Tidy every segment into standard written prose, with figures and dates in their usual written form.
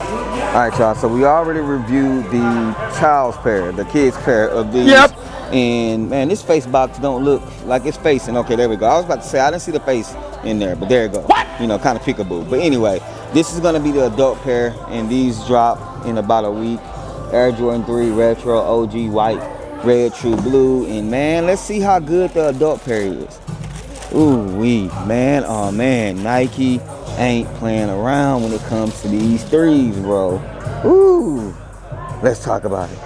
All right, y'all. So we already reviewed the child's pair, the kids pair of these. Yep. And man, this face box don't look like it's facing. Okay, there we go. I was about to say I didn't see the face in there, but there you go. What? You know, kind of peekaboo. But anyway, this is gonna be the adult pair, and these drop in about a week. Air Jordan 3 Retro OG White, Red True Blue, and man, let's see how good the adult pair is. Ooh wee, man, oh man, Nike ain't playing around when it comes to these threes, bro. Ooh, let's talk about it.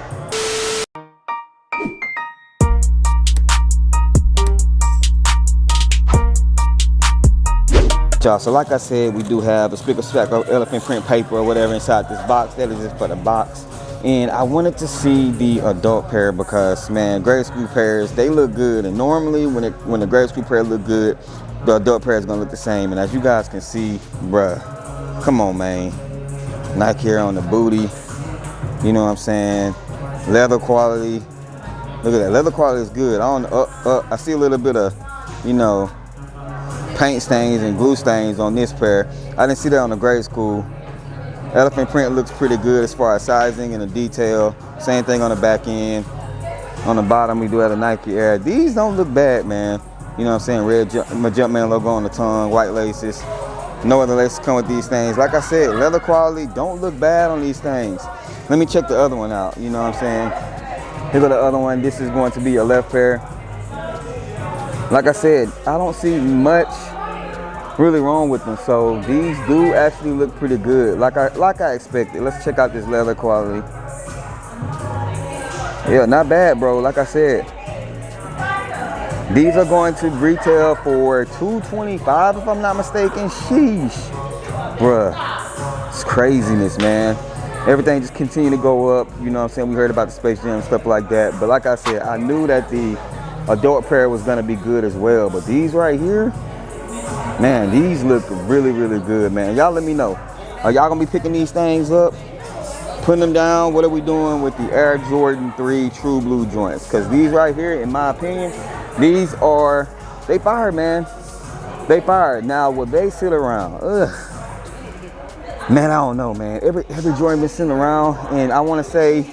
Y'all, so like I said, we do have a spick or stack of elephant print paper or whatever inside this box. That is just for the box. And I wanted to see the adult pair because, man, grade school pairs, they look good. And normally when the grade school pair look good, the adult pair is gonna look the same. And as you guys can see, bruh, come on, man. Nike here on the booty, you know what I'm saying? Leather quality, look at that, leather quality is good. I see a little bit of, you know, paint stains and glue stains on this pair. I didn't see that on the grade school. Elephant print looks pretty good as far as sizing and the detail. Same thing on the back end. On the bottom, we do have a Nike Air. These don't look bad, man. You know what I'm saying? My Jumpman logo on the tongue, white laces. No other laces come with these things. Like I said, leather quality don't look bad on these things. Let me check the other one out. You know what I'm saying? Here go the other one. This is going to be a left pair. Like I said, I don't see much really wrong with them. So these do actually look pretty good, like I expected. Let's check out this leather quality. Yeah, not bad, bro. Like I said, these are going to retail for $225 if I'm not mistaken. Sheesh, bruh, it's craziness, man. Everything just continue to go up. You know what I'm saying? We heard about the Space Jam and stuff like that. But like I said, I knew that the adult pair was gonna be good as well. But these right here, man, these look really, really good, man. Y'all let me know. Are y'all gonna be picking these things up, putting them down? What are we doing with the Air Jordan 3 True Blue joints? Because these right here, in my opinion, these are, they fire, man. They fire. Now, will they sit around? Ugh. Man, I don't know, man. Every Jordan been sitting around, and I want to say,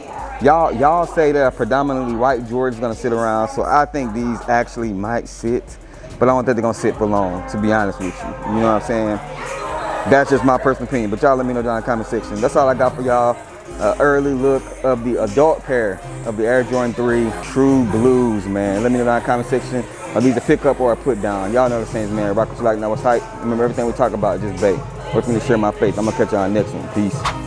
y'all say that a predominantly white Jordan's gonna sit around, so I think these actually might sit, but I don't think they're gonna sit for long, to be honest with you. You know what I'm saying? That's just my personal opinion, but y'all let me know down in the comment section. That's all I got for y'all. Early look of the adult pair of the Air Jordan 3 True Blues, man. Let me know down in the comment section. Are these a pick up or a put down? Y'all know the same, man. Rock what you like, now what's hype. Remember, everything we talk about, just bait. Work for me to share my faith. I'm gonna catch y'all on the next one. Peace.